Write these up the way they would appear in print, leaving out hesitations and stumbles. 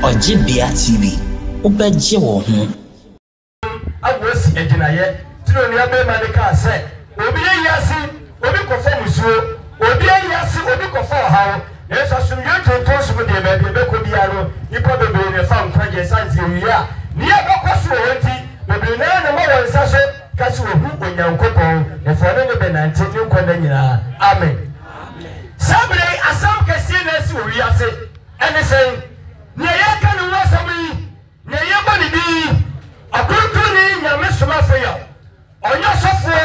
Ojibia TV. Ubeje wo ho. Agwesi ejinaye. Tino ni abe malika se. Obi yasi, obi kofa musuo. Obi yasi, obi kofa hawo. Yesu asumye tonton sumu de be ko biaro. Nipa bebe ne fa nkwaje santi wiya. Ni abakoso wonti, bebe na ma wonsa so kasi wo hu onyankopon. E fo ne be nante ni nkwada nyina. Amen. Sabre asam kesi na si wiya se. Ene sen ne yaka no wasami. Ne yeba ni bi. Akuntuni nyame soma feya. Onya sofo,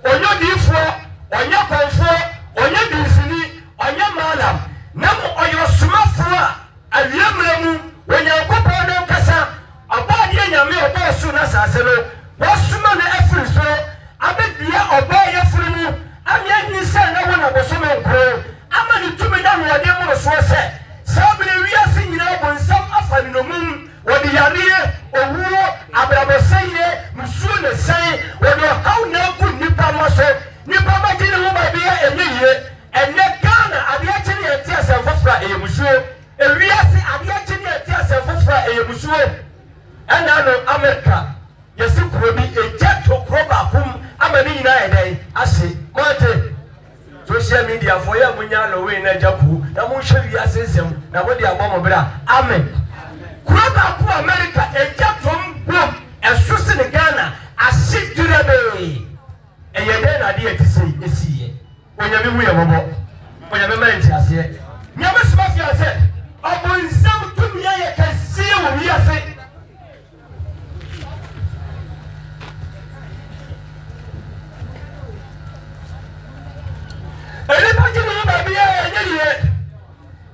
onya difo, onya konfo, onya dinsini, onya malam. Namu oyo soma fo aliamremu, onyankopon no kasa. Abadi nyame obosu na saselo. Wasuma na afiri so, abedia oba yafiri mu. Amya nyisa na wona bosome nkro. Amani tumi na wode mu so se. Sabre wiase nyina bonsam afani no mum. Wodi yariye owuro abraboseye musuo ne sai wodo haw na ku nipa maso nipa magine wo ba bia enyiye enne Ghana ade akini eti asefofra eyemusuo ewiase ade akini eti asefofra eyemusuo ena no America yesi krobi ejeto kroba kum amani nyina edai ase kote social media for ya munya lo we na japu na mo hwe wiase nsem na wodi agbomo bra amen. Kuba ku America ejatom bom esusi ne Ghana asidurebe eyede na de etise esiye onyame mu yebobo onyame manti ase nyame sima fi ase obonsam tumia ye kasiye wo wi ase ele pajini ba biya yenye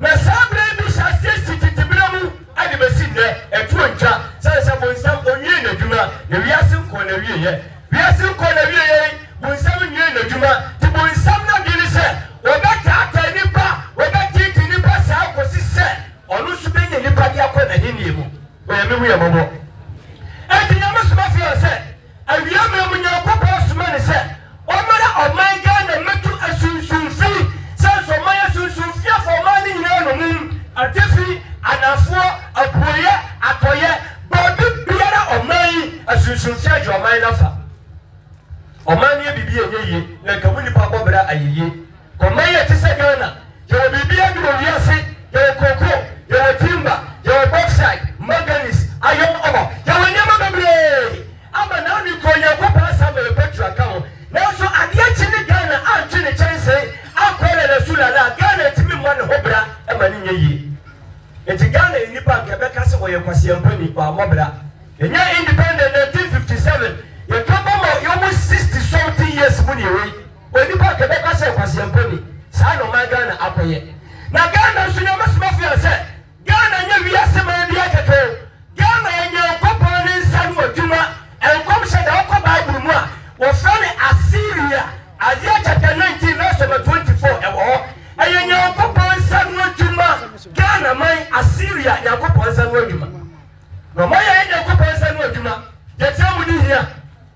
na sabre bi shase sititibiramu ade besi ne etuonja sasa bonsam onye na djuma na wiase nko na wiye wiase nko na wiye bonsam nye na djuma ti bonsam na bi ni se obeta ata nipa obeti nipa sa akosi se onu su benye nipa dia kwa na hini mu oya memu ya bobo enti nyame suma fi se awia memu nya kopo suma ni se omara oman Ghana metu asunsunfi sasa oman asunsunfi afọ mani nyina no mum atefi anafo apoye atoye bobi biara oman asunsunfi ajo oman nafa oman ye bibi enye na kamuni pa bobra ayeye oman ye tese Ghana ye bibi abi o wiase ye koko ye timba ye bauxite manganese iron ore ye wanyama bebre ama na ni konya ko pasa be petrol account na so ade achine Ghana antine chense akwele na sulala Ghana timi mo ne hobra e mani nyeye enti Ghana nipa nke beka se oye kwase ampani pa mobra enya independent 1957 ye kaba mo yo 60 something years muni we onipa nke beka se kwase ampani sa no ma Ghana akoye na Ghana so nyama smafu se Ghana nya wiase ma bia keke Ghana nya kopon nsan oduma enkom se da okọ Bible mu a wo frane Assyria Isaiah chapter 19 verse 24 ewo enya kopon nsan oduma Ghana man Assyria yakopon nsan oduma no ma ya yakopon nsan oduma yetemu ni hia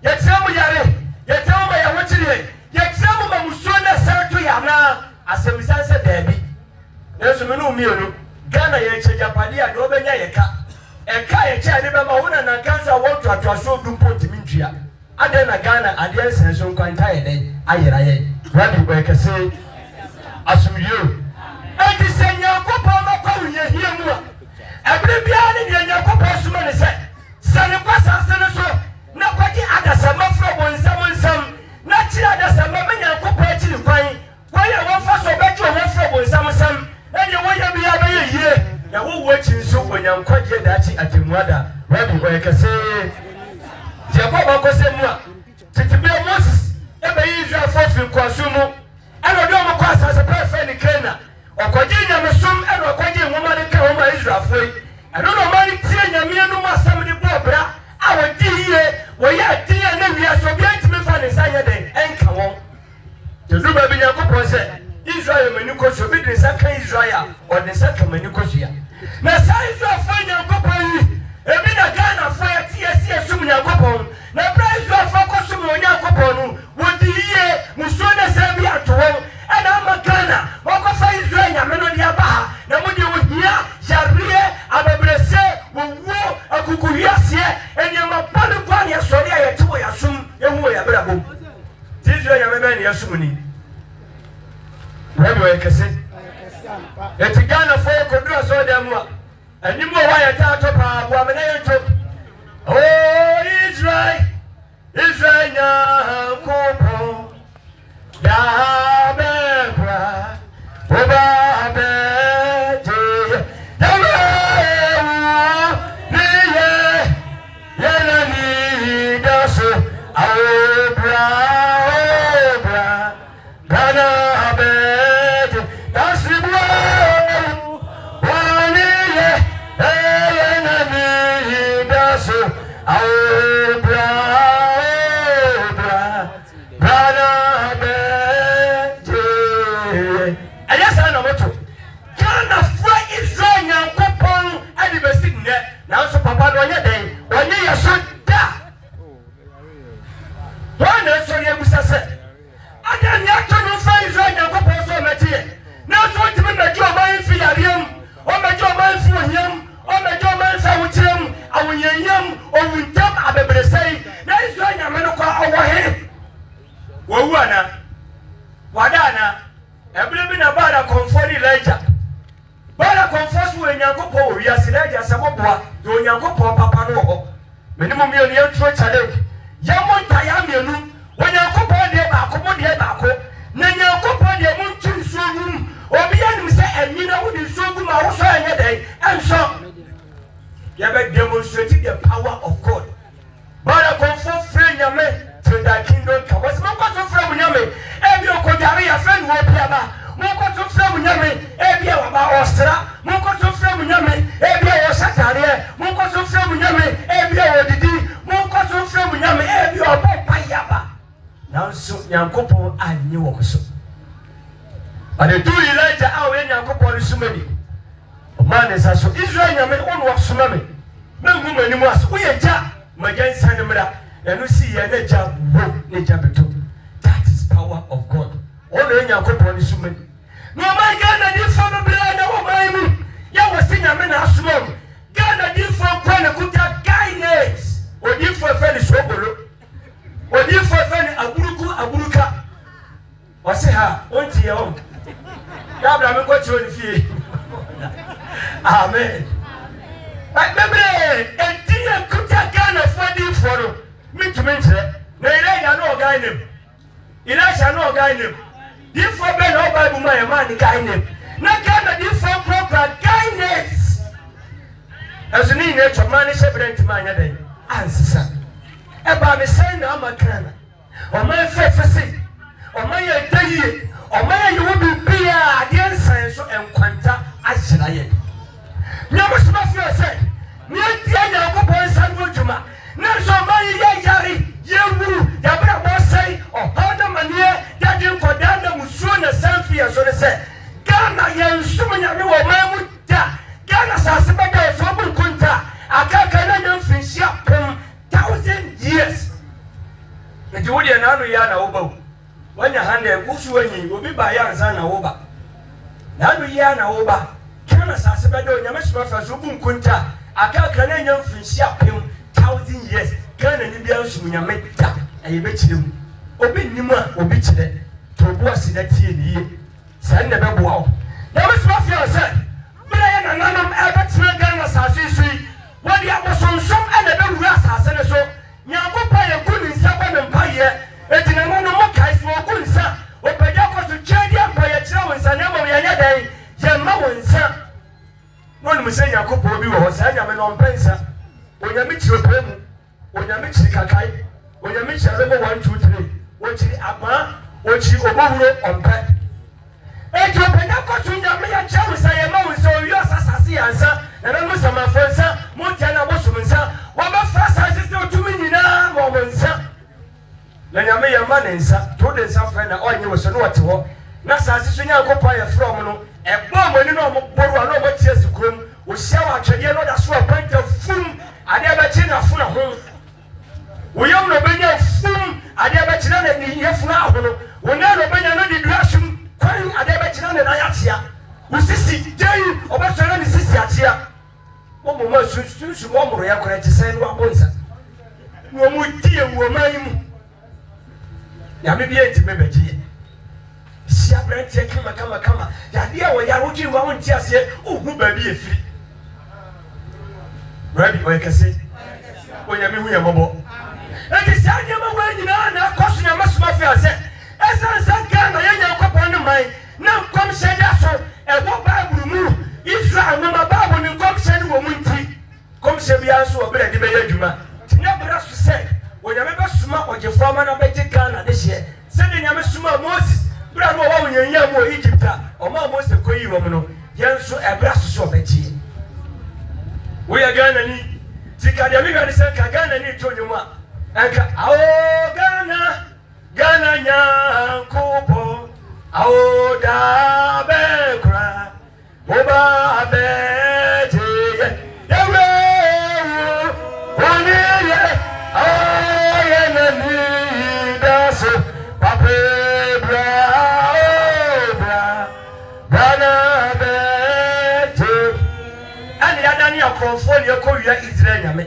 yetemu yare yetemu ma ya wotire yetemu ma musuo na santo ya na asemisan se dabi yesu me no mienu Ghana ye che Japani a do benya yeka eka ye che ade be ma wona na kansa wonto atwaso du ponti mintua ade na Ghana ade ensen so nkwanta ye den ayera ye rabi bo ekese asumyo enti senya kopon ma kwa ye hie mu a ebre bia ne nya kopon suma ne se sane kwasa sane so na kwaji adasama fro bonsam na chi adasama menya kopon chi kwan kwaya wo fa so beji wo fro bonsam sam ene wo ya bia be ye hie na wo wo chi nso onyankwaje da chi atemuada rabi bo ekese Jacob ko se mu a titibe Moses e be Israel for fin kwasumu eno do mo kwasa se prefer ni Kena okoje nyamesum eno okoje nwoma de ka wo ma Israel foi eno no mari tie nyame no masam de bobra a wo di hie wo ya tie na wi aso bi antime fa ne sanye de enka won jesu ba bi Jacob se Israel mani ko so bi de saka Israel o de saka mani ko so ya na sa Israel foi Jacob yi ebi na Ghana foi tie sum Jacob na praise you for kosum Jacob no wo di hie muso na se bi atowo ana makana wako fa Israel nyame no dia ba na mo di wo hia jarie ababrese Where do I say? It's a gun of folk who do so damn well. And you know why I talk about woman. Oh, Israel, Israel, now, Copo, Yabra, Obabe, Yanani, Dasso, Obra, Ganabe, that's the blow. One year, Yanani, Dasso, Obra, Ganabe. And yes, I know what to. Can a fry Israel and coupon and the best in there? Now, so Papa, one day, 1 year, so that. One day, so you must say. I can't yet to find Israel and coupon so much here. Now, so to make your mind feel at him, or make your mind for him, or make your mind for him, or when you're young, or when them are able to say, there is one America over here. Wadana, every about a comfort Elijah. But a comfort when you go for yes, Elijah Samoa, doing your go for Papa no. Minimum million church a day. Yamon Tayamian, when you go for the Bako, the Bako, then you go for the moon to Sugum, or beyond say, and you know, the Sugum also a day, and so you have demonstrated the power of God. But a comfort friend, your man. To thy kingdom come. What's my question from Yami? Every Okojari, a friend will be about. Moko from Yami, every about Ostra, Moko from Yami, every Osataria, Moko from Yami, every Odidi, Moko from Yami, every Payaba. Now, so Yankopo, I knew also. But the two Elijah are in Yankopo is so many. A man is also Israel, Yaman, one was tsunami. No woman was, we are Jack, my grandson. And you see a nature, that is power of God. All the young couple is human. No, my God, I did for the blood of my moon. You were seeing a man as small. God, I did for Quanakuta guidance. Or did for a friend is Robolo. Or did for a friend Aburuka. Or say her, on to your own. God, I'm going to feel. Amen. Remember, and dear Kuta Ghana for the photo. Me to mention, Elijah no guy name. Elijah no guy name. Different Ben or Bible my man guy name. Not kind of different proper guy names. As an nature man is separate to my other answer. About the same I'm a can. Or my faith, or my day, or my you will be beer, the science and quanta as I. Never smash yourself. Near the end of a sandwich. Now, so many yari, you, Yabra was say, or Honda Mania, that you for Dana Musuna Selfie, as they say. Ghana, you Sumana, Mamu, Ghana Sasabaka, Sobu Kunta, Akaka, fish up 1,000 years. The Julian Ariana Obo. When your hand there, Bushwini will be by Yazana Oba. Nariana Oba, Ghana Sasabado, Yamashma Subun Kunta, Akaka, fish up 1,000 years. Ghana Libya Sumunameta, and you bet him. Obi Nima, Obi Chile, to was in that year. Send the Babu. Now, Miss Mafia said, Brian and Nanam Abbott Ghana Sassi, what the other son, some and the Rasa said so. Yakopa and Kun in Saban Empire, and in a monomokai, Mokunsa, or Payako to Chadi Empire, Chowens and Yamayan, Yamawan, one was saying Yakopo was Ayaman on Pensa. When you meet your friend, when you meet Kakai, when you meet your level 1, 2, 3, what you Abba, what you Obo on pet. And you Payako to Yamayan Chowens, I am always so yours as I see answer, and I was on my friend, Montana Bossumansa, what my first has no 2 million moments. Then you may a man in Sa, told us our friend, or you was a note to walk. Nasa Sina Copaya from a bomb when you know what years to groom, will show actually another sort of point of foom. I never seen a full home. We don't know when you're foom. I never seen any year from now. We never been another direction. Crying, I never seen an Ayatia. We see day or what's another sister. One more soon, one more reaction to send one once. No more dear woman. Yamibi eti mebeji. Si wotia branche kama yadeɛ wɔ ya wodwi wa wonti ase ohu ba bi efiri Rabbi oyekase onyame hu yɛmɔbɔ enti saa nyɛma wɔ nyinaa na akɔso nyama soma fi ase ɛsan Ghana yɛnya kɔpɔ ne man na nkɔm hyɛ da so ɛwɔ Bible mu Israel nwoma Bible ne nkɔm hyɛ ne wɔ mu nti kɔm hyɛ bia nso wɔ bɛrɛ de bɛyɛ adwuma tina bɛrɛ so sɛ onyame bɛsoma ɔgyefo ama na bɛgye Ghana de hyɛ sɛde nyame soma Moses bra no wɔ nyanya mu wɔ Egypt a ɔma Moses kɔyi wɔ mu no yɛn nso ɛbra so so ɔbɛgye woyɛ Ghana ni tika de mehwɛ ne sɛ ka Ghana ni to nyoma anka awo Ghana nya kopo awo da be kra oba be je yawe oni ye aye na ni daso pape bra Ghana be je ani adani akrofo ne ko wia Israel nyame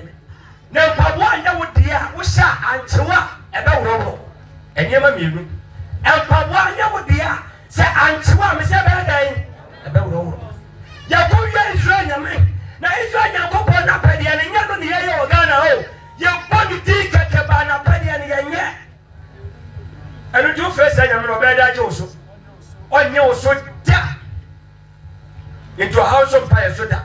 na mpabo anya wo dia wo sha anchewa ebe woro enyema mienu mpabo anya wo dia se anchewa me se be dan ebe woro ya ko wia Israel nyame na Israel nyankopɔ na pɛde ne nya no ne yɛ wɔ Ghana o ye bɔdi di keke ba na pɛde ne yɛ nyɛ enu tu fese nyame no be da je wo so onye wo so da into house of fire so da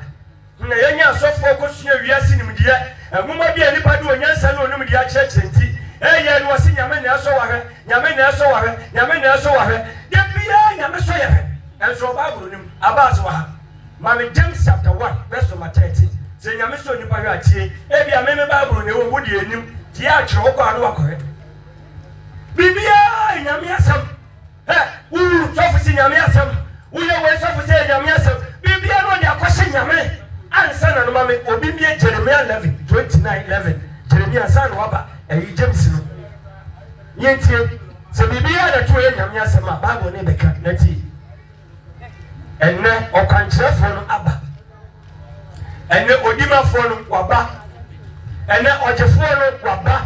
na yenya asofo ko sua wiase nimdiye aguma bia nipa de onyansa na onimdiye akyerɛkyerɛ nti ɛyɛ no wase nyame na ɛso wahɛ nyame na ɛso wahɛ nyame na ɛso wahɛ de bia nyame so yɛ ɛso Bible nim abas waha mame James chapter 1 verse number 30 sɛ nyame so nipa hwɛ atie bia meme Bible ne wo bodi anim tie akyerɛ wo kwa no wakɔhɛ bibia nyame asɛm wo sɔfo si nyame asɛm wo yɛ wo sɔfo si nyame asɛm bibia no de akɔhyɛ nyame ansa na no mame obi bie Jeremiah 11:29-11 Jeremiah san waba James no yentie se bibia na to yɛ nyame asɛm a Bible ne bɛka na ti enne ɔkwankyerɛfo no aba enne odimafo no waba enne ɔgyefo no waba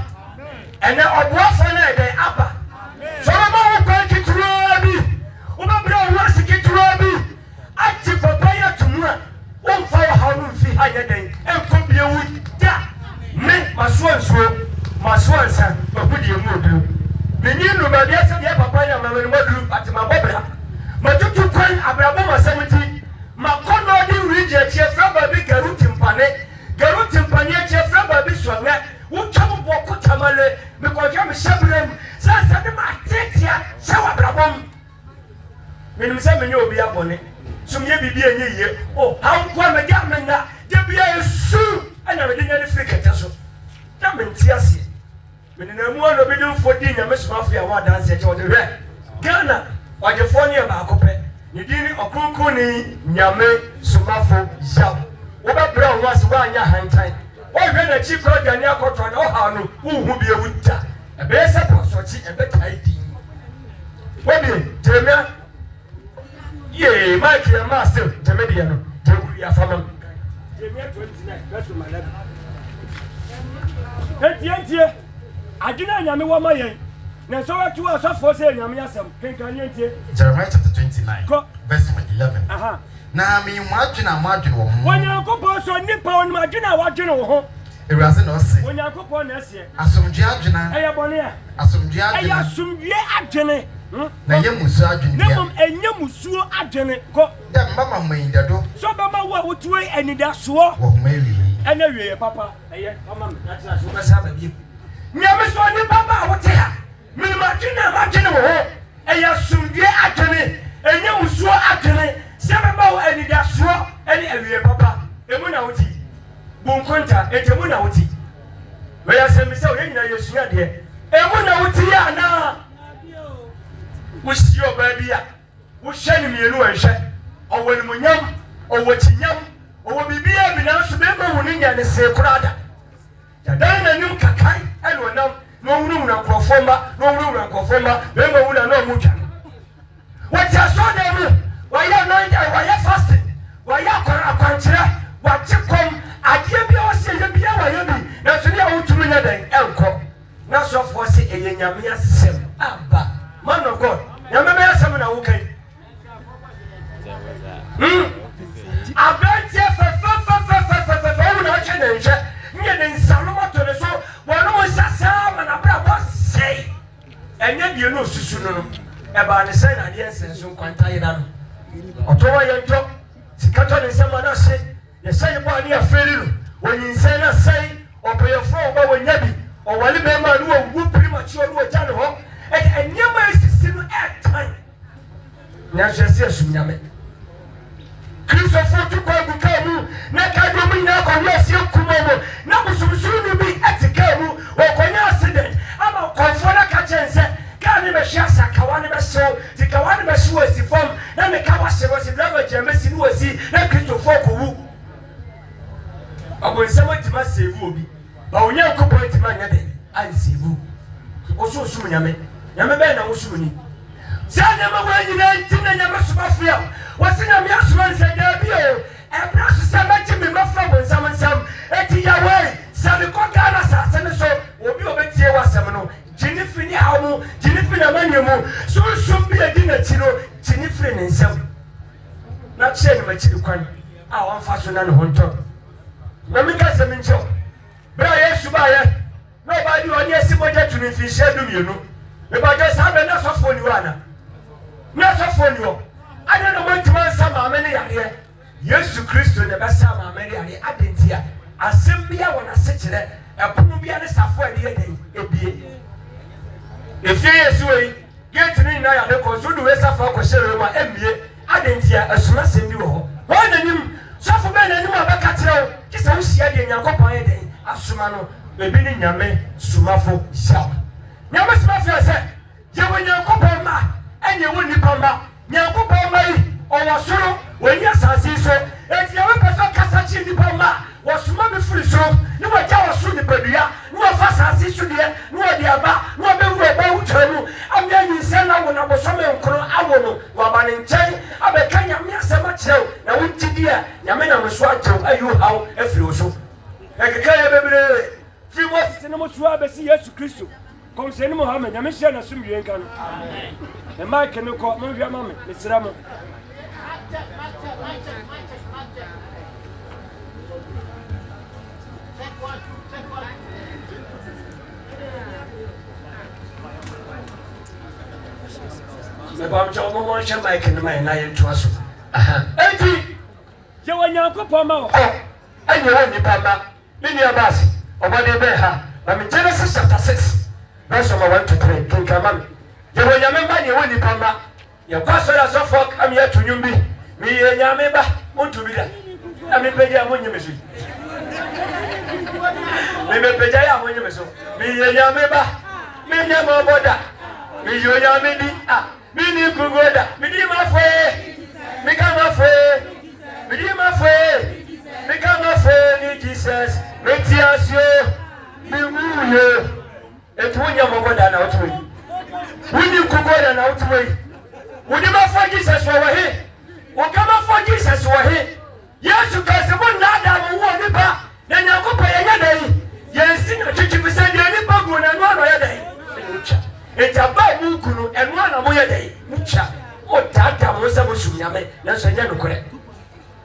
enne ɔboafo no ɛdɛ aba so ma wo kwan kituro bi wo ba bra wo sikituro bi ati papa ya tumu a wo fa wa ha no fi ha yɛ den enko bie wu da me masuansa obudi emu oduru menyi no ba bia se bia papa ya mama no moduru ati ma bobra matutu kwan abrabo masamti makono di rije tie fra ba bi garu timpane tie fra ba bi sowe wo twam boko tamale me ko twam shebrem sa de ma tetia se wa brabom menim se menye obi abone sumye bibi enye ye o ha nkwa me ga menna de bia esu ana me de nya de frikete so da menti ase menina mu ono bi dum fodi nya me soma afia wa danse e je o de hwe Ghana ɔgyefo ne ba akɔpɛ ne dini ɔkronkron ni nyame somafo yaw wo ba bra wo ase wa anya hantan wo hwɛ na chi kro dani akɔtɔ na ɔha no wo hu bi ewu ta ebe se pasochi ebe tai din wo bi Jeremiah ye Mike ya master Jeremiah no de ya fama Jeremiah 29 verse 11 Enti adwena nyame wo ma yen na so wa tuwa so for say nyame asem kenkanye ntie Jeremiah chapter 29 verse 11 na mi mwadwena wo ho Onyankopɔ so nipa onum adwena wadwena wo ho Ewurase na ɔse Onyankopɔ na ɛse asomdwe adwena ɛyɛ bɔne a asomdwe adwena ɛyɛ asomdwe adwene na yɛ musu adwene bia na mom ɛnyɛ musuo adwene kɔ da mama mayindado so bɛma wo a wotuwe anidasoɔ wo homa wi ɛna wie papa ɛyɛ mama me na tena so bɛsa ba bi nyame so nipa ba wote ha minimagina magina wo ho ɛyɛ asomdwe adwene ɛnyɛ musuo adwene sɛ bɛma wo anidasoɔ ɛne awie papa emu na wote bunkonta etemu na wote we ya se mi se o nyina yesua de emu na wote ya na wo si o ba bia wo hye ni mienu anhwe owo ni munyam owo chinyam owo bibia bi na so be ma wo ni nya ne se kurada ya dan na nim kakai ene onam no wuru na nkofoma be ma wura na mu twa wo ti aso na mu wa ya no wa ya fasting wa ya akwankyere wa chikom adie bia o se ye bia wa ye bi na so ne a wotumi nya den enko na so fo se eye nyame asem aba man of God nyame be asem na wo kai eba ne say na de senso kwanta yeda no otowa yento sikato ne sema na se ye say bo ani aferi no wonyin say na say opeyefo ba wonyabi o wali be ma no wu premature no ja no ho enyama esisi no time na hwese asumnyame Christopher to kwa bukamu na kadwo mu na kwa wesi kumomo na busumsuru no bi etikamu okonya accident ama konfo na ka chense ka ne be hwasa kawane be so tikawane be so wasi fom na me ka wase wasi driver jemesi no wasi na Christopher ko wu abonsema tima save obi ba onya nkopon tima nya de an save oso sumnyame nyame be na wosumni Sanya mawanyina ntina nyame sumafia wasina mi asuma nseda bi o ebra so sabati mi mafra bonsam nsam eti yawe sabi ko gana sase ne so obi obetie wasem no jinifini hawo jinifini amanyemu so bi edi na tiro jinifini ne nsam na che ne machiri kwan a wonfa so na ne honto na mi ka se mi ncho bra yesu ba ye no ba di oni asimoja tuni fi shedu mienu me ba je sabe na so foni wana na so foni o ada no mantima sama amene yare Yesu Kristo ne be sama amene yare adentia asem bia wona sekire epono bia ne safo ade yeden ebie efie Yesu yi gate ni na ya ne ko so du we safo ko shere ma emie adentia asuma sem bi wo ho wonanim safo be nanim abaka kirewo kisa wo hia de nyankopon yeden asuma no ebi ni nyame sumafo sha nyame sumafo se je wo nyankopon ma enye wo nipa ma nyankopon ma yi owo soro woni asase so eti yawe peso kasa chi nipa ma wo suma be firi so ni wo ja wo so ni badua ni wo fa asase so de ni wo de aba ni wo be wo ba wutamu amya ni se na wo na bo so me nkro awo no wo ba ne nchen abeka nyame asema kirew na wo tidi a nyame na mo so ajew ayu haw afiri wo so ekeka ya bebre fi mo se ne mo so abesi Yesu Kristo kom se ni Muhammad nyame hye na sum wie nka no amen e ma ke ne ko mo wi mame me sira mo me ba mcho mo mo hye Mike ne mai na ye nto aso enti je wanyankopon ma wo anye wo ni pamba ni ni abasi obode be ha na me Genesis chapter 6 verse 1 to 3 kinka mam je wanyame ba ni wo ni pamba ya kwaso ya sofo am ya tunyumbi mi ye nyame ba onto bi da na me peja mo nyeme so me peja ya mo nyeme so mi ye nyame ba mi nyama boda mi yo nyame di mi ni kugoda mi di ma fe mi ka ma fe mi di ma fe mi ka ma fe ni Jesus mi ti asio mi wuye etu nyama boda na otu wini kugoda na otu wini ma fe Jesus wa he Wakama for Jesus wa he Yesu kase mo nada mo wo nipa na nyakopa ye dai yensi na twitwifise de nipa gu na no ya dai mucha etaba mu kunu enu na mo ye dai mucha o tata mo se mo sumnyame na so nya nokore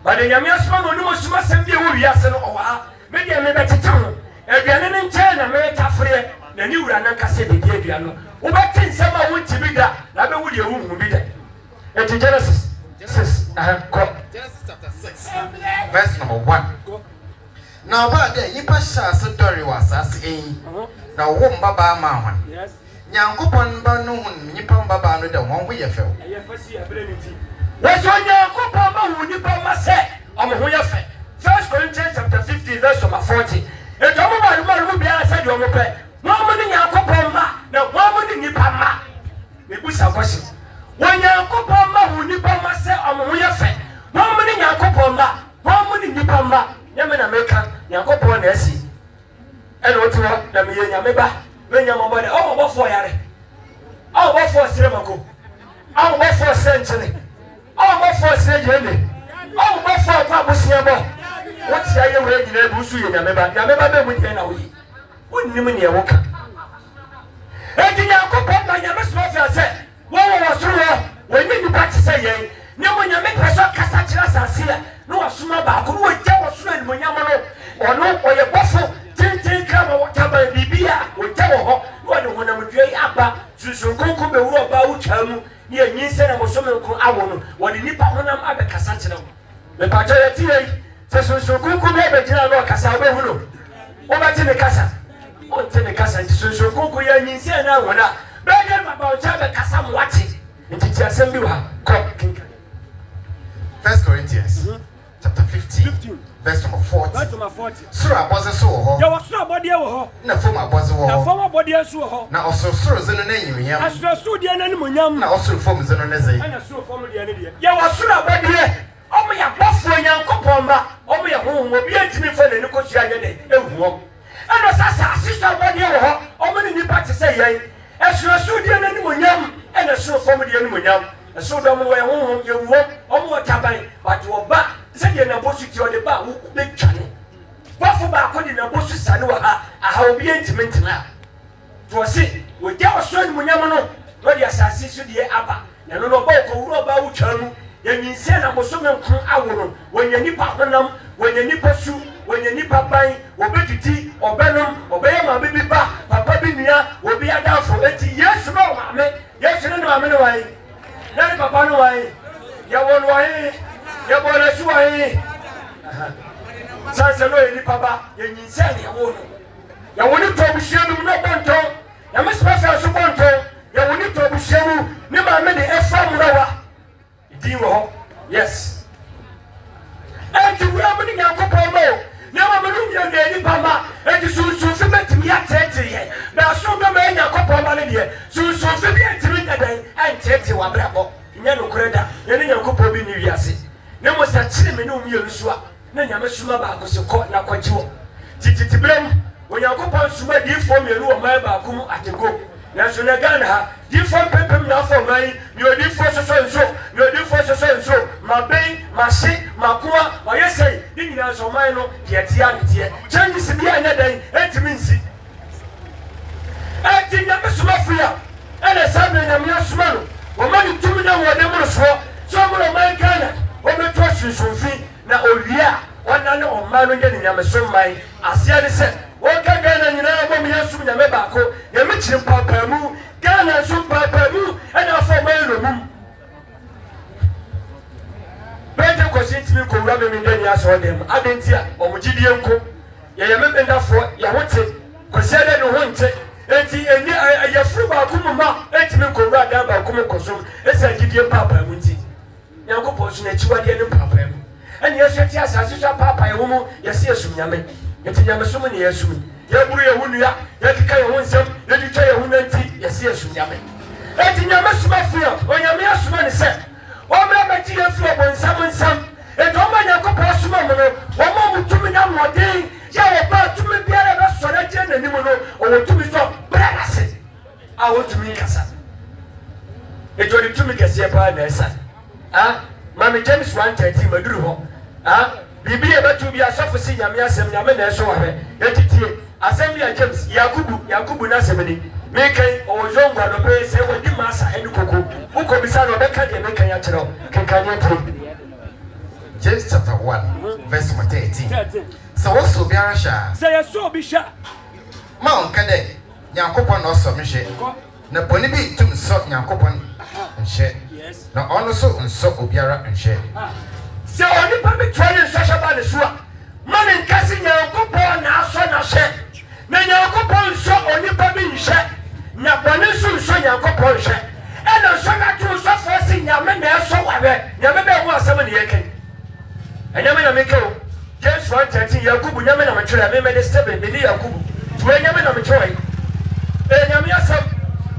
ba de nyame asoma no ni mo suma sem bi wo wiase no o wa me de me beteta no aduane ne nche na me tafre na ni wura na kase de die aduano wo betin sem a wo tibi da na be wo de wu mu bi da eti Genesis Genesis chapter 6 verse number 1. Now about there you pass so dory was as now wo mbaba ma hwan nyankopon ba no hun nipa mbaba no da won ho ye fe wo so nyankopon ba hu nipa ma se omo ho ye fe 1 Corinthians chapter 50 verse 40 e to mo ba mo bia se de omo pe mo mo ni nyankopon ma na mo mo ni nipa ma me busa question wanyankopon ma hu nipa ma se omo ho ye fe mo mo ni nyankopon ma mo mo ni nipa ma nyame na meka nyankopon na asi ene otiwo na me nyame ba me nyame bo de o bo fo yare o bo fo sire mako o bo fo senchene o bo fo sire jene o bo fo kwa bosia bo woti aye we nyina bu su ye nyame ba be mu de na wo yi wonnim ne ye woka enti nyankopon ma nyame so fi ase wo soro woni nipa tse yen ne mo nyame peso kasa kira sasia no wasuma ba ko wo gya wo soro ni mo nyamo no ono oye bofo tintin kama wotaba bibia wo gya wo ho wo ne honam dua aba susun konko be wuro ba wo twamu ye nyinse na bosome nko awo no wode nipa honam abekasa kyerɛ wo me pacho ye tie se sunsunkunku be begyina no kasa wo hu no wo bate ne kasa o te ne kasa nti sunsunkunku ye nyinse na wona be ge baba o cha be kasa mo wate nti ti asem bi wa ko kinka 1 Corinthians chapter 15 verse number 40. Sura aboze so ho. Ya wasura abode wo ho. Na fom aboze wo ho. Na fom abode so ho. Na osoro zeno na nyimyam. Asoro de na nyimyam. Na osoro fom zeno na zai. Na soro fom de na de. Ya wasura abode. Omo ya bofo Nyankopon ba. Omo ya honhom obi antimi fa na ni kosua ye de ehuo. Ano sasa asisa abode wo ho. Omo ni nipa te say yen. Asoro de na nyimyam. Na soro fom de nyimyam. Asoro do mo wo honhom ye wo. Omo taban but wo ba se de na bosu ti o de ba wo be twane. Wafo ba ko de na bosu sane wa ha obi antimi ntina. To se wo de osoro nyimyam no no de asase su de aba. Na no no ba ko wuro ba wo twanu. Yenyinse na bosome nkun awono wonya nipa honam wonya nipa su wonya nipa ban obedidi obenom obeye ma bibi ba papa bi nia obi adafo enti Yesu no maame Yesu no maame no wai na papa no wai ya won wai ya bona su wai sanse no nipa ba yenyinse na awono ya woni to busienu no bonto ya mesfa so bonto ya woni to busienu ni maame de efa mu rawa yes. And to we are getting our couple more. Now I'm a lady pama, and to soon fit me at 30 years. Now, so the man, your couple of money here. So fit me at 3 day and 30 one bravo. Yellow credit, and your couple be New Year's. No was that 3 minute Yusua. Then you must remember because you caught na quajo. Titi blame when your couple summa give for me a little my bakum at the go. National Ghana, different people now for me, you different so, you different so, my bay, my shit, my poor, my essay, in your so minor, yet young, Chinese in the other day, 8 minutes. I think I'm a Sumafia, and a son and a small, or money 2 million whatever for, some of my Ghana, or the trust you so free, now, oh yeah, one or man getting a son, my, as I said. Waka Ghana nyina bo me yasu nyame baako ye me chiri papa mu Ghana so papa mu ena fo mailo mu Bete kwesi ntimi ko wura me ndani aso dem adentia omugidie nko ye me bendafo ye hote kwesi ade no honte enti eni ye furu baako mu ma entimi ko wura da baako mu kosom esa gidie papa mu nti Yankopon so na chiwade ne papa mu eni yesu ti asase so papa ye mu ye se yesu nyame Yeti nyamesum ni Yesu. Ya buru ye hunua, ya kika ye hunsem, ya ditwa ye hunanti, yesi Yesu nyame. Eti nyamesum afia, onyame asuma ni se. Omra beti yesu obonsam. Eti oma Nyankopon asuma mo no, oma mutumi na modin, ya oba tumi biara be sore je na nimu no, o tumi so brase. A wo tumi kasa. Eti odi tumi kase pa na esa. Mami James 1:13 maduru ho. Bibi ebatu bi asafo si nyame asem nyame na eso wahwe etitie asem bi a James Yakubu na asem ni mekai ozongwa no pe se wodi masa enu koko uko bisa no beka de mekai ya kiro kenkanye pro James chapter 1 verse 13 so wo biara sha say so bi sha ma onka de Nyankopon no so mhwe na boni bi tum so Nyankopon nhwe na ono so nso obiara nhwe Se oni pa me twani social ba ne so a mane nkasi Nyankopon na aso na hye na Nyankopon so oni pa bi nhye na bone so so Nyankopon hye e na so ka to so fo si nyame na eso wawe nyame be hu asem ne yeke enyame na meke o James 1:13 Yakubu nyame na metwere me me de 7 be ni Yakubu tuwe nyame na metwere nyame asem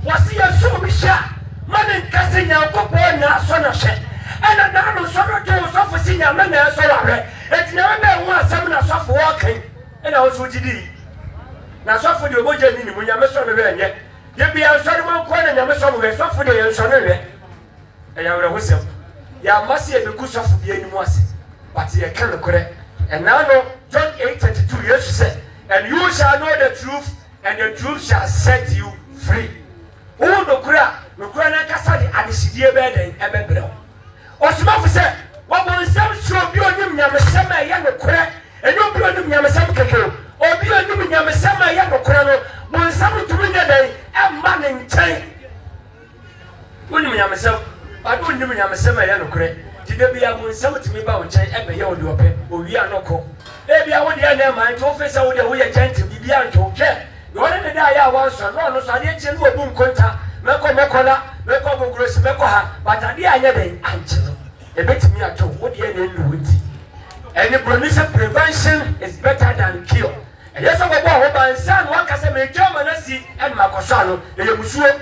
wasi ya so bi hye mane nkasi Nyankopon na aso na hye ena na no so to so fo si nyame na eso wawe eti nyame be hu asem na so fo wakan ena wo so gidi na so fo de oboje ni mu nyame so no be enye ye bia so de mo ko na nyame so mo be so fo de ye so no we eya were hosem ya mase e be ku so fo bia ni mu ase but ye kan kore and now no John 8:32 Jesus said and you shall know the truth and the truth shall set you free o no kura na kasa de adesidie be den e be brɛ Osmafo se wabonsam so bi onim nyamesam ya no kore enyo bi onim nyamesam keke obi onim nyamesam ya no kore no bonsam tumi nya dai emma ne nkyɛn When you am self, I don't even have a semi yanokre. Did there be a moon something to me about every year do a pen, or we are no co. Maybe I would hear my office out there with a gentle Bibianto. You want to die, I was no, so I didn't tell you a boom conta, Meko, Meko, Gross, Mekoha, but I did never answer. A bit me at all, what you need. And the prevention is better than cure. And yes, I'm about my son, one can say, German, and Macosano, the Yamusu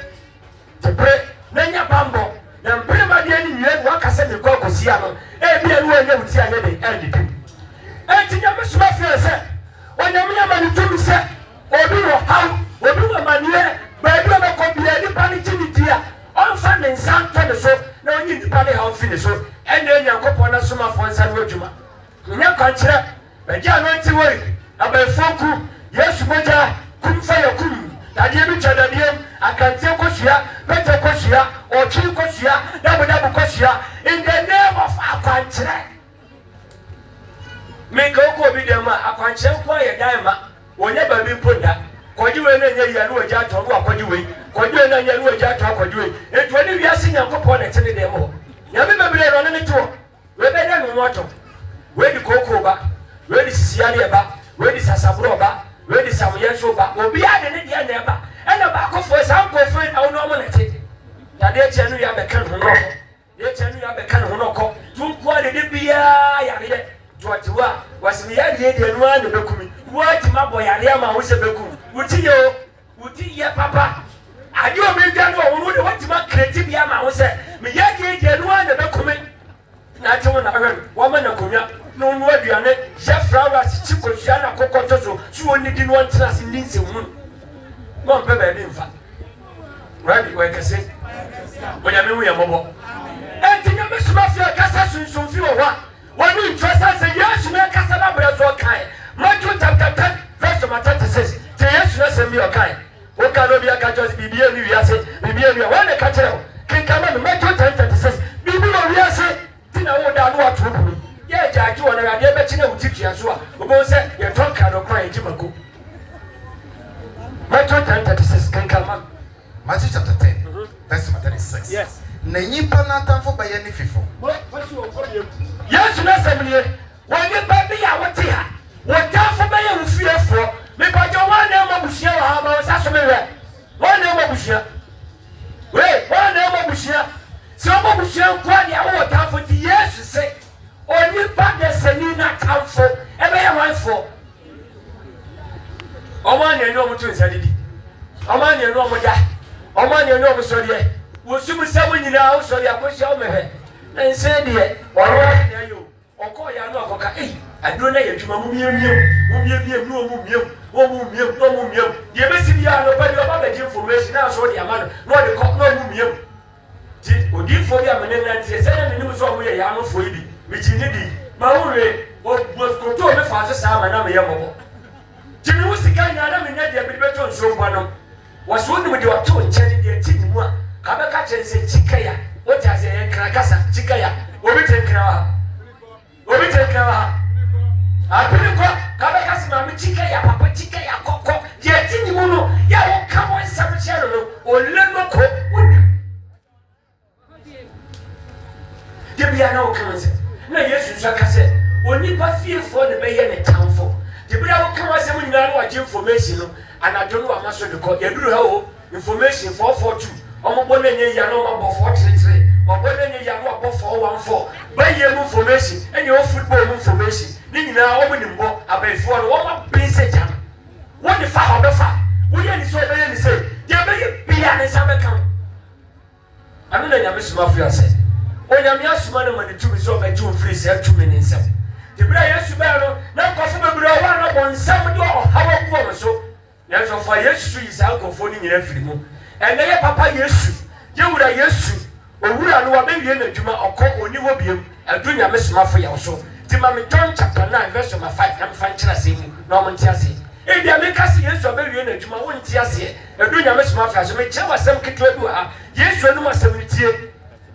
to pray. Nanya bambo na mpema de ni nwe wakase me kwa kosiano e bia no anya wuti anya de andi dim etinya me suma fi se onyamnya mani tum se obi wo haw obi wo manie ba bi o ko bia ni pani timitia on fa ne nsanto ne so na onyi ni pani haw fi ne so ende nyankopon na suma fo nsa no adwuma nya kwankyere ba ja no nti wori abafoku yesu moja kumfa yakum tadie bi chadadiem akante kosua pete kosua ochi kosua dabu kosua in the name of akwankyere me go ko bi dem akwankyere ko ye dan ma wonya ba bi ponda kojiwe na nya ya no aja to no akojiwe kojiwe na nya no aja to akojiwe etu ani wiase nyankopon na tene dem ho nya be bebre ro ne to we be dem no moto we di koko ba we di sisiare ba we di sasabro ba we di samuyeso ba obi ade ne dia na ba ena ba ko fo sa ko fo na wono mo nete ya de chenu ya be kan ho no de chenu ya be kan ho no ko tun ko de bia ya de jotiwa wasimi ya de no ane bekumi wati mabo ya de ma wo se bekum wuti yo wuti ye papa ade o me gya no wo de wati ma kreti bia ma wo se me ya de no ane bekumi na te wo na hwe wo ma na konya no no aduane je flowers chi ko sia na kokoto so oni di no antrase ninse mu no pe be nfa right we can say onya me hu ya mobo entinya me suma fi kasa sunsun fi wo wa woni interest say yes me kasa na bre so kai Matthew chapter 10 verse 36 say yes na say me o kai o ka no bia ka just bibia ni wiase bibia ni wa ne ka kire kin kama me Matthew 10:36 bibia no wiase tina wo da no atobu ye jaji wona ya de be chine utitua so a obo se ye tonka no kwan ejimako Matthew 10:36 kin kama Matthew chapter 10 verse 36 yes na nyimpa na tamfo ba ye ne fifo yes na semlie woni ba bi ya wote ha wotamfo ba ye ufiefo me ba jo wana ma busia wa ma sa so me we wana ma busia we wana ma busia so ma busia kwa dia wo wotamfo ti yes se oni ba de seni na tamfo e be ye wanfo omo ne no mo tun sadidi omo ne no mo da omo ne no mo so de wo sumu sabu nyina wo so de akosia o mehwe na nse de oro ya yo oko ya no akoka aduro na yedwuma mu miem no mu miem de be si bia no ba de ba be information na so de amano no de ko no mu miem ti odi fo bia mene na ti se na menim so mo ye ya no fo ibi mi ji ni di ma wo re o ko to me fa so sa ma na me ye mobo ti mi usika nya na me nya de be beto nso mbo no wo so ni mo de wa to nche de ti mu a ka be ka chen se chikaya o ta se ye kra kasa chikaya obi te kra wa apini ko ka be ka se ma mi chikaya papa chikaya kokko je ti ni mu no ya wo ka mo nsam chere no o le no ko de bia na o kan se na yesu so ka se oni pa fiefo ne be ye ne tamfo de bia wo kan se mu nyina no wa je information no anadwo no amaso de ko ya duru ha o information 442 omo bo na nye ya no ma bo 433 obo na nye ya no bo 414 ba ye mu information enye o football mu information ni nyina omo ni mbo abefo no wo ma message am wo ni fa ho be fa wo ye ni so be ye ni say de be ye bia ne sa be kan anu na nya me suma fu ase onya me asuma na mani tumi so be ju free say tumi ni nsem de bra yesu be no na ko fo be bra wa na bo nsem do hawo ku o so yesu fa yesu yi sa ko fo ni nyina firi mu ene ye papa yesu ye wura yesu owura no wa be wie na dwuma okọ oni wo biem adunya me soma fo ya so ti ma me John chapter 9 verse 5 na me fa nkyira se mu na mo ntia se e bia me kasi yesu be wie na dwuma wo ntia se adunya me soma fo ya so me kye wasem kitwa du ha yesu anu wasem ntie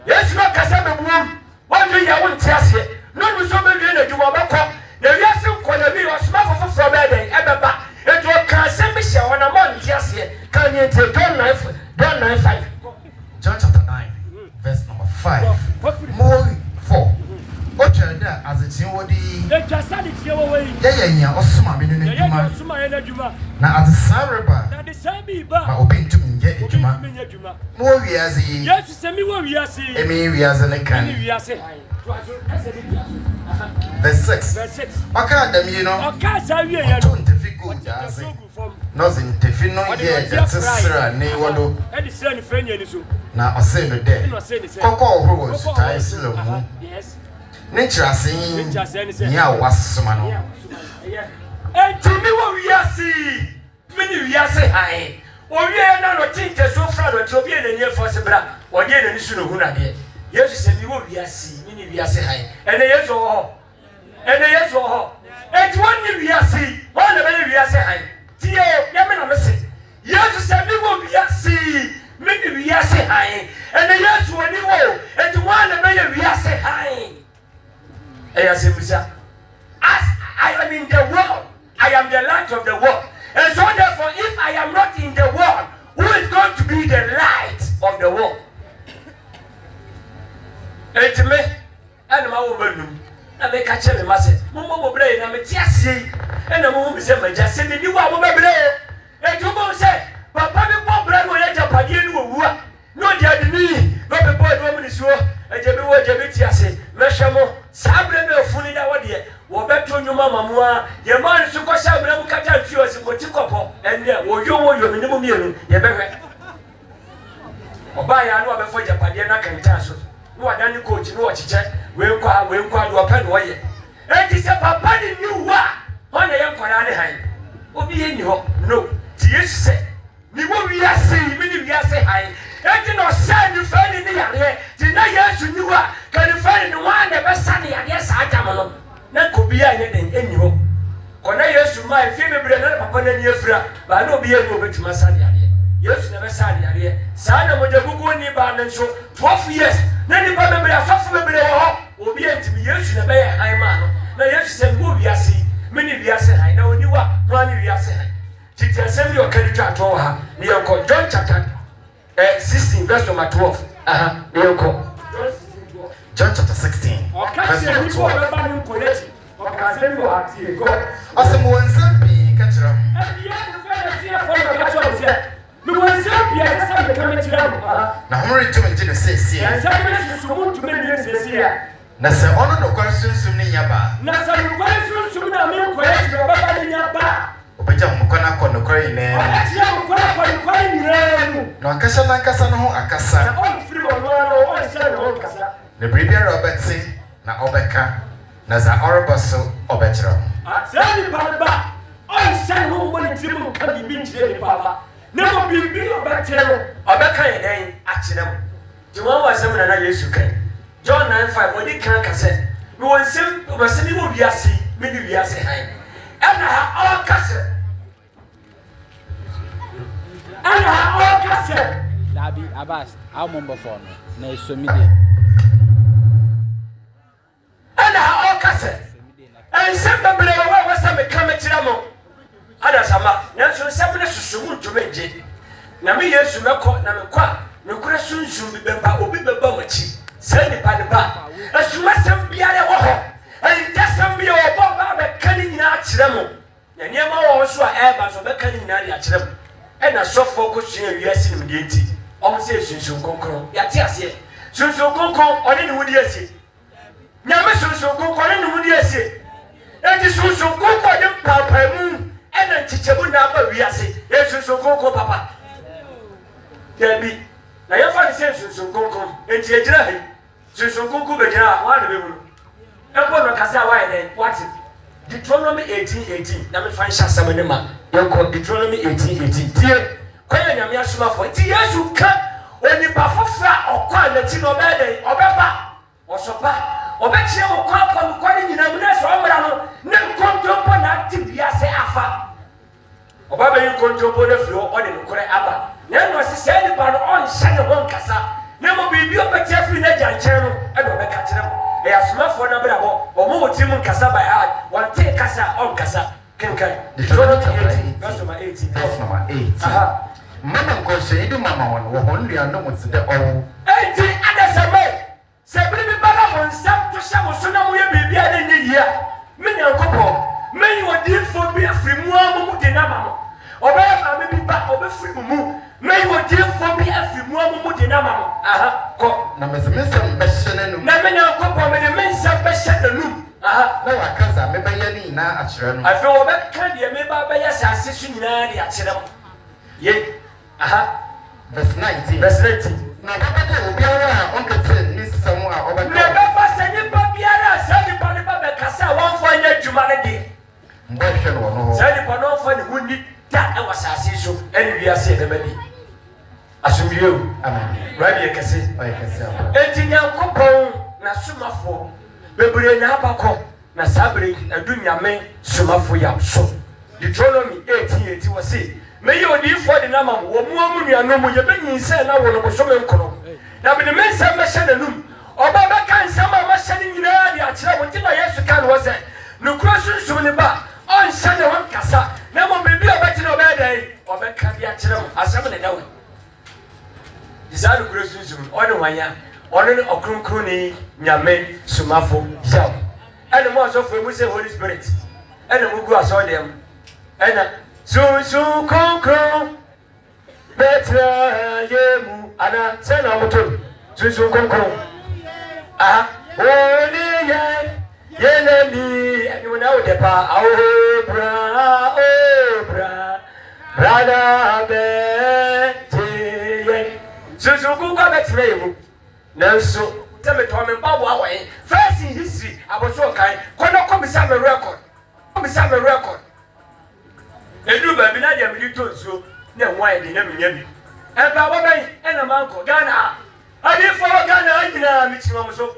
yesu no kasa be buom wo ndu ya wo ntia se no no so be wie na dwuma ba ko na wiase ko na bi wasoma fo fo be den e be ba eto ka se me hye wona mo ntia se kan ye ntie John 9:5 John chapter 9 5 more 4 Ochada as a team what the yeah osuma me no djuma na at sareba na the same ba open to me get djuma mo wiase yes se mi wo wiase e mi wiase ne kan verse 6 aka dem you know aka sa wie ya no ntefigo daze no zintefi no ye that sira ne wodo e di sira ni fanya ni so na ose no de kokko ohoro so tai sila mu yes nature saying ya wasoma no entimi wo wiase mini wiase hai owie na no tinte so fra do trobi na nie force bra odi na ni su no hu na de yesu se mi wo wiase mini wiase hai ene yesu ho enti woni wiase wona be wiase hai tie ya me na me se yesu se mi wo wiase mini wiase hai ene yesu woni wo enti wona be wiase hai. As I am in the world, I am the light of the world. And so therefore, if I am not in the world, who is going to be the light of the world? And to me, and my woman, I make a tell him, I said, Mummo Brain, I'm a Tiasi, and the woman said, I just said, you are my brain. And you won't say, Papa, the Bob Brand will let Japan no, dear me, but the boy woman is sure, and Jabby Tiasi, Meshamo. Sabre me ofuni da wode wo beto nyuma mamua ye man su ko sabre mu kata ntuo si motikopo enne wo yo minimum mienu ye behwe oba ya no obefo japade na kanta so no wadani coach no ochiche we nkwa do open wo ye enti se papa ni niwa ho na ye nkwara ne han obi ye ni ho no ti yesu se ni wo wiase mi ni wiase han enti no sa ni fa ni yare ti na yesu niwa kan fa ni wa na be sa ni yare sa ajamano na ko bi anye den enyi ho kona yesu mai fi bebre na papa na ni efira ba na obi ye ni obetima sa ni yare yesu na be sa ni yare sa na mo jagugu ni ba na so 12 years na ni ba bebre afafu bebre ho obi enti yesu na be han ma no na yesu se mo wiase mi ni wiase han na oni wa ho ni wiase han titi assembly o kadi twa to ha ni yonko John chapter 16 verse number 12 ni yonko John chapter 16 verse number 12 Asem wonsambi kachira na homre to me jine sesi na se ono no kwara sunsum ni yaba na se no kwara sunsum na me kwara tiro baba ni yaba obeja mukona ko no kwara ine atia mukona ko no kwara ine no akasa na akasa no ho akasa na on free ono on se no akasa ne bribia Robertsi na obeka na za orobaso obetro sani baba on se ho mo ni timu ka bibi nchire ni baba na mo bibi obetro obeka ye den akirem tiwa wasem na Yesu kan John 9:5 odi kan ka se mi won sem obasemi wo wiase mi di wiase han ana ha all kase Labi Abbas how number 4 na esomide ana ha all kase en sem bebre wa wasem ka metira mo ada sama na so sem ne susumu ntomeje na me Yesu mekọ na mekwa me kura sunsun bi bemba obi beba machi sani padba asuma sem biare wo ho en desem bia obo ba be kani nyina akire mo na niema wo so a eba so be kani nyina ri akire mo e na sofo ko sua wiase nim de enti o se sunsun konkron ya ti ase sunsun konkron oni ni wudi ase nyame sunsun konkron oni ni wudi ase enti sunsun konkron de papa mu e na chichebu na ba wiase e sunsun konkron papa Debi na ya fa se sunsun konkron enti ejira he sunsun konkron be jira wa na be mu ebo no kasa wa eden what Deuteronomy 18:18 na me fan shasam ne ma yanko Deuteronomy 18:18 tie kwanya nyame asoma fo ti Yesu ka oni ba fofra okwa na ti no be den obeba osopa obetie okwa kwa ni nyina mu na so omra no ne nkontompo na ti biase afa obaba yin nkontompo na firo o de nkore aba na no se se ni ba no on hye ne won kasa na mo bibi obetie firi na janchen no e do be ka kire mo e asoma fo na bra bo o mo ti mu kasa by heart one take kasa on kasa kenkan Deuteronomy 18 verse number 18 Mama ko se idu mama won wo hon ria no mo se de o enti adasame shall so now we be at the year. Many a couple, many were dear for be a free more than a or maybe back of a free moon. Many were dear for be a free more than a aha. Na Mr. Besson, na many a couple, many men shall be set the room. Aha, no, I can't. Maybe now at your I feel that candy, maybe by a assassin, yea, aha. Verse 19. Verse 19. Now, Papa, we are on the train, Miss Samoa, over the one for your humanity. Version Send it on for the wounded that I was assassin, and we are saying the baby. Assume you, Rabbi Cassie, I can say. 18 young couple, Nasuma for Bebre Napako, Nasabri, and Dunya men, Suma for your soul. Deuteronomy 18 was said. May you live for the number of woman you know you're being said now on a Boshoman column. Now, the men say, Mashanum, or Baba can some of my sending in the area until I asked the can was there. No questions to the bar. On Sunday, one cassa. Never may be a better no bad day or back can be at them as some of the down. Desire questions on the one ya, on an okrum crony, Yame, Sumafo, Yam. And the most of them will say Holy Spirit. And the Mugu saw them. And so concro better yemu ana send out to so concro only yenemi and you know the pa obra brother be so concro better yemu now so tell me to me bawo away first in history aboso kai kono komisa me record Edu baby na dia mi to nsuo na wine de na minya bi. E ba bo ben e na manko Ghana. Adi for Ghana anyina mi tima mo so.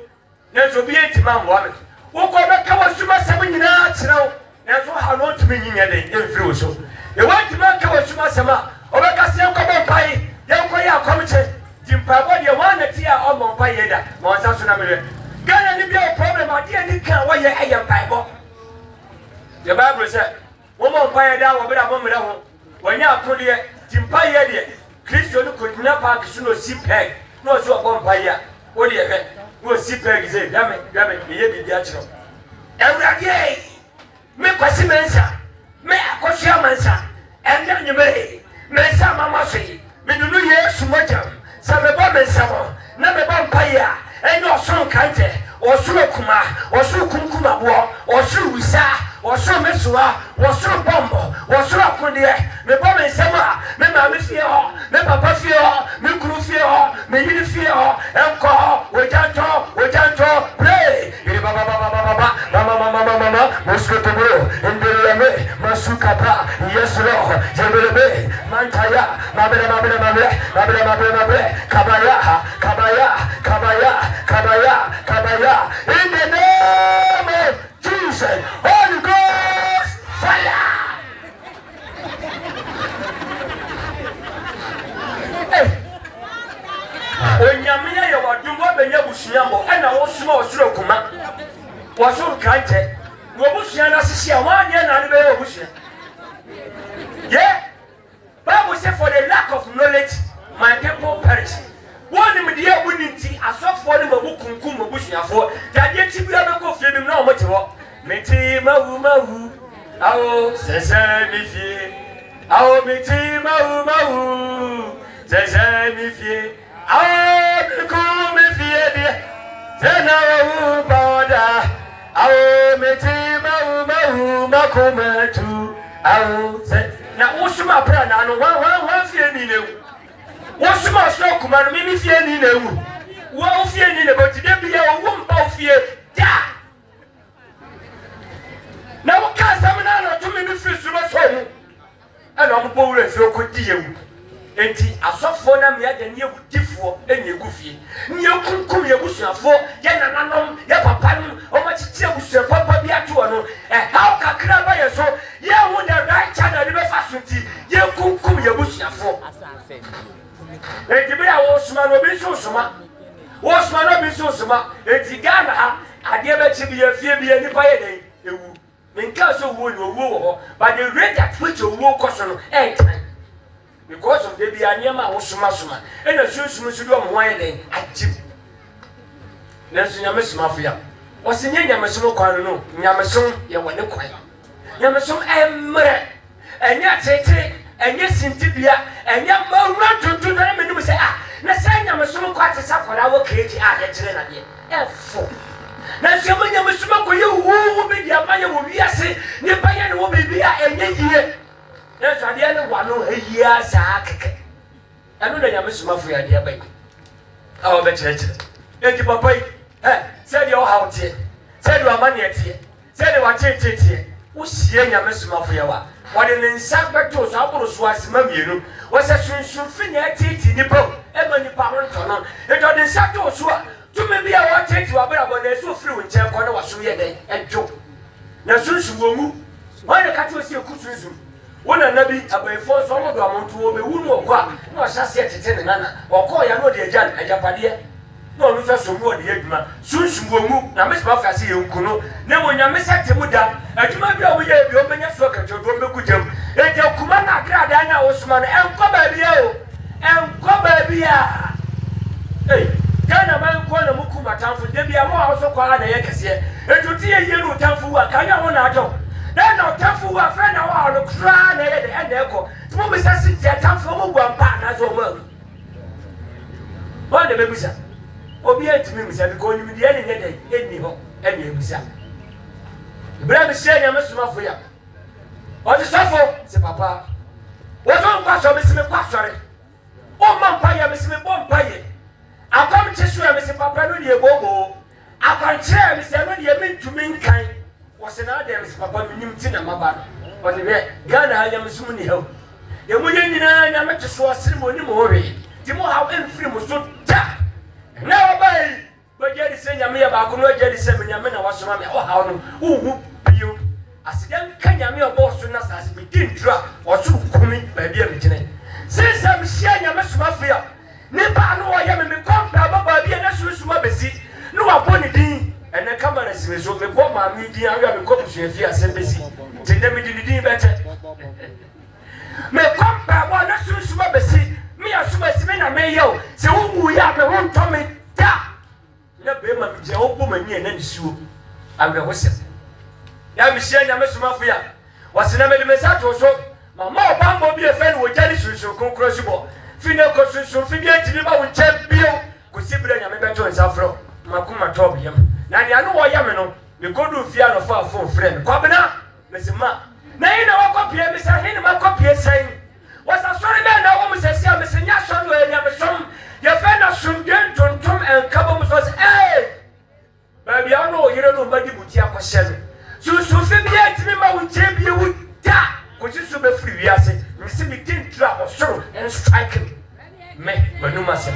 Na so bi etima mo ame. Wo ko be ka wasuma sam nyina kyerɛw. Na so ha no tumi nyinya de emfiri wo so. E wa tima ka wasuma sam a obe ka se ko bo pai. Ye ko ya komche. Timpa bo de wa na ti a o mo pai ye da. Mo sa so na me. Ghana ni bi o problem adi ani kan wa ye ayam pai bo. The Bible said woman pay down over a moment home. When you are put here, Timpaya, Christian could not park soon or see peg, no so upon Paya. What do you get? We'll see peg, say, damn it, the natural. And gay. Make a semensa, make a cosia mansa, and then you may Mama say, me do you hear so much? Some above some, never Paya, and your son country, or Surukuma, or Sukumuma, or Surusa. Wasu mesua, wasu bombo, wasu akunde, me bombe sema, me mami fie ho, me papa fie ho, me kuru fie ho, me yiri fie ho, enko, wejanto, pray. Iri mama, muskoto bro, indiriame, masukata, yes Lord, jebelebe, mantaya, mabere, kabaya, in the name of Jesus, Holy Ghost, fire! When Yamia, you are doing what the Yabusiamo, and I was small Surokuma, was so granted. Wabusiana, Sisia, 1 year and a Busia. Yeah, Bible said for the lack of knowledge, my people perish. One of the dear wouldn't see, I saw for them a book and Kuma Bushia for that yet you have go film no much. Meti mahu, ao sese mi fie, ao meti mahu, sese mi fie, ao miku mi fie die, tena wu boda, ao meti mahu makumetu, ao se na usuma pra na no wa fie ni lewu, usuma so kuma no mi fie ni lewu, wa fie ni le but de bia wo mpa fie da. Now, what can't someone to me free to my soul? And I'm poor if you could deal. And I saw for them yet and you would give for any goofy. You could come your bush for Yananom, Yapapan, or much tears your papa be at one. And how can crab by your soul? You would have right channel the facility. You could come your bush for. And the bear was man will be so smart. Was man will be so smart. And the Ghana, I never to be a fear be any by a day. Because of war, but the rate at which you walk on because of the Bianyama or Sumasuma, and the Susu Winding at Jim. Nancy Miss Mafia. ɔsinya nyamesom kwan no nyamesom yɛ wɔ ne kwan nyamesom ɛmmerɛ ɛnyɛ tete ɛnyɛ sintibia ɛnyɛ mawura tuntum na menim sɛ na sɛ nyamesom kwan te sɛ kwara wɔ keeki yɛ kyerɛ na deɛ ɛfo na sɛ mo nyamesom akɔyɛ wo bi dia ma yɛ wɔ wiase nipa yɛ ne wɔ biribi a ɛnyɛ yie na sɛ adeɛ ne wa no ɛyia saa kɛkɛ ɛno na nyamesom afo yɛ adeɛ bɛyi a wɔbɛkyerɛkyerɛ enti papa yi sɛdeɛ ɔhaw teɛ sɛdeɛ ɔmaneɛ teɛ sɛdeɛ wakyerɛkyerɛ teɛ wohyia nyamesom afo yɛ wa wɔde ne nsa bɛto so aboro so asema mmienu wɔsɛ sunsunfi na ɛtieti nipa ɛma nipa ho ntɔ no enti ɔde nsa to so a tumi bi a wɔtieti w'abrabɔ na ɛso firi wo nkyɛn kɔ na waso yɛ dɛn ɛdwo na sunsun wɔ mu wɔn yɛ kate osi eku sunsun wɔn nana bi abayifo nso wɔn do amonto wɔ bɛwu no ɔkɔ a na ɔhyɛ aseɛ tete ne nana ɔkɔɔ ya na ɔde agya no agyapadeɛ na ɔno nso so mu ɔde yɛ adwuma sunsun wɔ mu na mesima fa ase yɛ nkuno na mo nyame sɛ te mu da adwuma bi a wɔyɛ bi ɔbɛnya so kɛtɛ do ɔbɛku gyam eti akuma na akradaa na wɔsoma no ɛnkɔ baabi a o ɛnkɔ baabi a Ghana man kɔ na muku matamfo de bia mo a wɔso kɔ na yɛ kɛseɛ eti ti yɛ yɛ no tamfo wa kanya ho na atɔ na tamfo wa fɛ na wa ɔno kra na yɛ de ɛna ɛkɔ ti mo bisa si tia tamfo mo gwa mpa na so mo wɔn de bɛbusa obi antimi musa bi ko nyim de ɛne nyɛ de ɛni hɔ ɛne ebusa Ibrahim hyɛ nyame somafo ya ɔde sɔfo se papa wɔso nkwa so mesime kwa sɔre o ma mpa ya mesime bɔ mpa ye akɔm kye so ya mesime papa no de bobo akɔnkyerɛ mesime no de mentumi nkan wɔse na de mesime papa minim ti na maba no ɔde bɛ Ghana ha nyame som ni haw de mo yɛ nyina nyame kye so ɔsere mo ni mo hwe ti mo haw emfiri mo so da na obai bɛgye de sɛ nyame yɛ baako no agye de sɛ nyame na wasoma me ɔhaw no uhu bio asidan ka nyame ɔbɔ so na sase bi di ntura ɔso kumi baabi a megyina sɛ mhyia nyame soma fia nipa no ɔyɛ me kɔmpa baba bi na susuma besi no wabɔ ne din ɛnɛ kamera sime so me bɔ maame din awia me kɔpu so afia asɛm besi tinde me di din bɛtɛ me kɔmpa bɔ na susuma besi me asuma sime na me yɛ sɛ wo mu ya me wo ntɔ me da na bema me je wo bɔ mani na nisuo awia wo sɛ ya me hyia nyame soma fia wasena me de me sa to so mama obambo bi efe ni wo jani sunsun konkro sibo fina ko sunsun fi bi antimi ba wo nkyɛ bio ko sibira nyame bɛto nsafro makoma top yam na dia no wo yam no me kodu fia no fa fo frɛ me kwabena me sima na ina wa kopie me sa hini ma kopie san wasa sori be na wo me sesia me senya sori wo nya me som ye fe na sumdwen tontom enkabo mo so ba bia no yire no mbadi buti akɔhyɛ no sunsun fi bi antimi ma wo nkyɛ bio wo da ko ti so be free wiase me se me tin tra osoro and strike me manuma se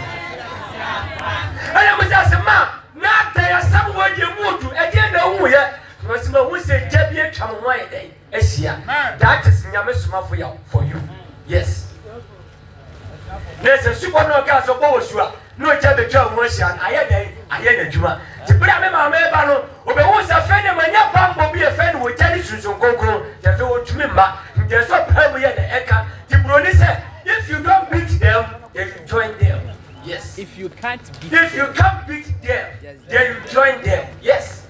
ana mo sa se ma na da ya sam wo de mutu e de na wu ye no se ma wu se jabi atwa mo wan den ahia that is nyame somafo ya for you yes nese subo no ka so bo osua no jabe twa mo ahia aye den aye na djuma ti bra me ma me ba no obewu sa fe ne manya pambo bi e fe ne wo jani sunsun kokoro ya fe wo tumi mba nje so pam ye de eka ti broni say if you don't beat them then you join them yes if you can't beat them then you join them yes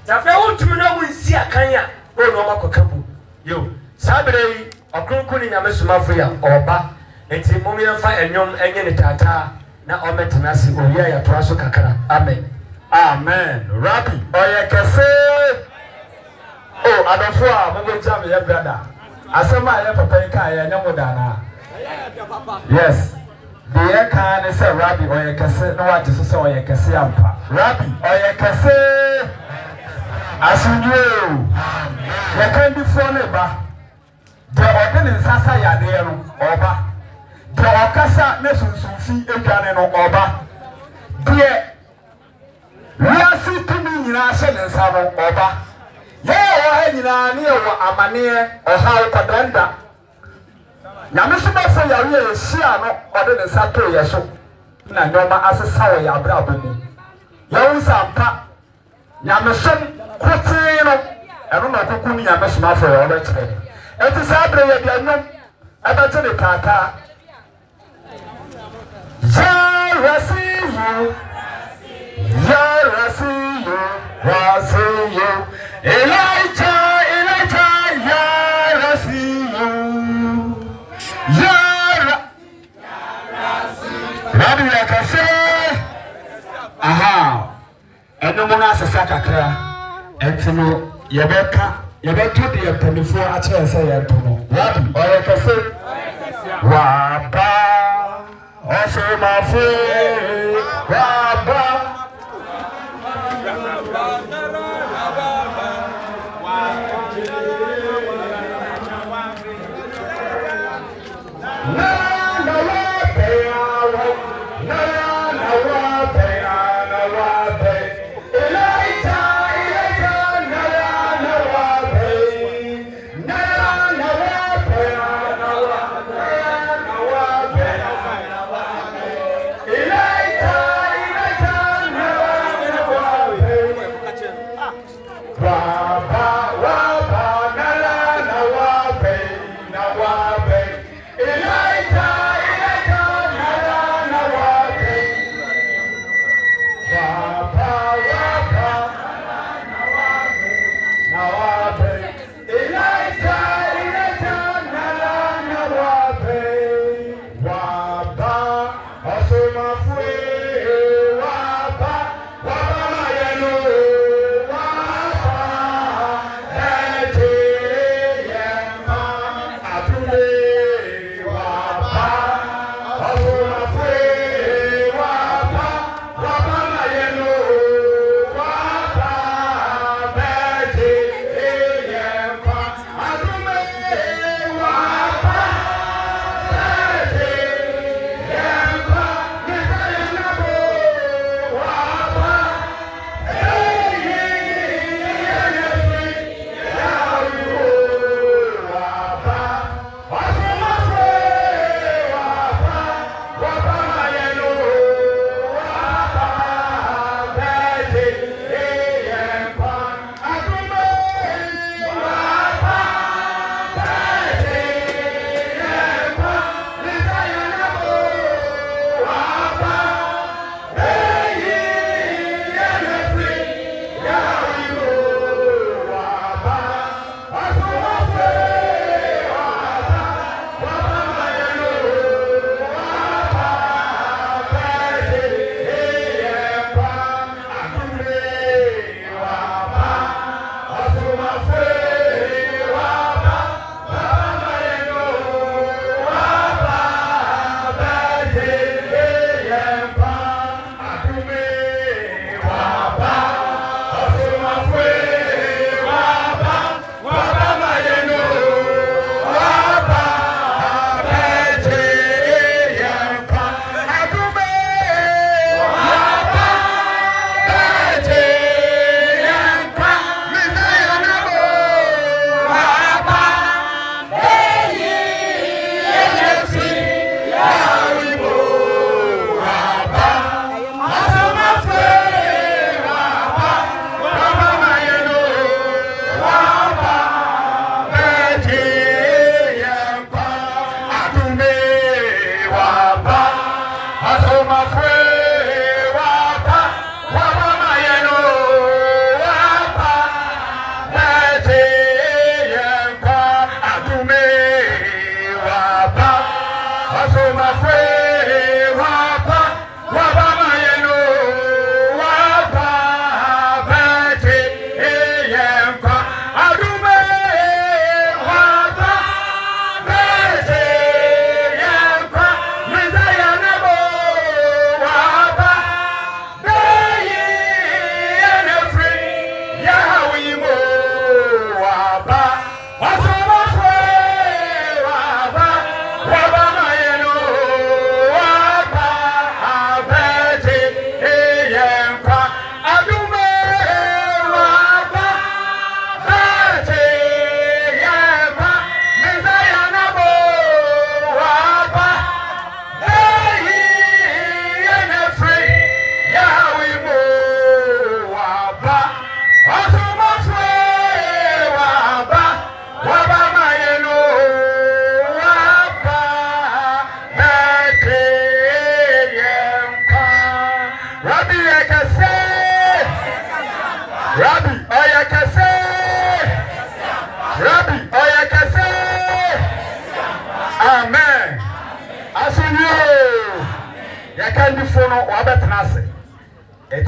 ta fe wo tumi no wo nsi akanya o no makoka bu yo sabere okronkoni nyame somafo ya oba enti momi fa enyom enye ne tata na ometena se oya ya to aso kakara amen amen rabbi oye kese oh adofo a mo go jam ye brother asema ye papa nka ye nyamo dana yes the kan ne say rabbi oye kese no wa jesu say oye kese ampa rabbi oye kese asunju ye kan bi fo ne ba de odene nsasa ya de no oba de okasa ne sunsunfi edwane no oba de wiasi tumi nyina hye ne nsa no oba ye wo ha nyina ne wo amane oha kwadanda nyame so ba fo yare ye hia no ode ne nsa to ye so na nyoma asesa wo ya bra bomu ye wo sampa nyame so kote no eno na koku ni nyame so ma fo yo ba kire enti sa abre ye bia nyom aba te ne tata ya rasi you Elijah, Yara see you. Yara. Rabbi Yakase. Aha. Eno mona asesa kakra. Entino yebeka to the penifo ache say yentono. Rabbi Oyakase. Waba. Also my friend. Waba. Baba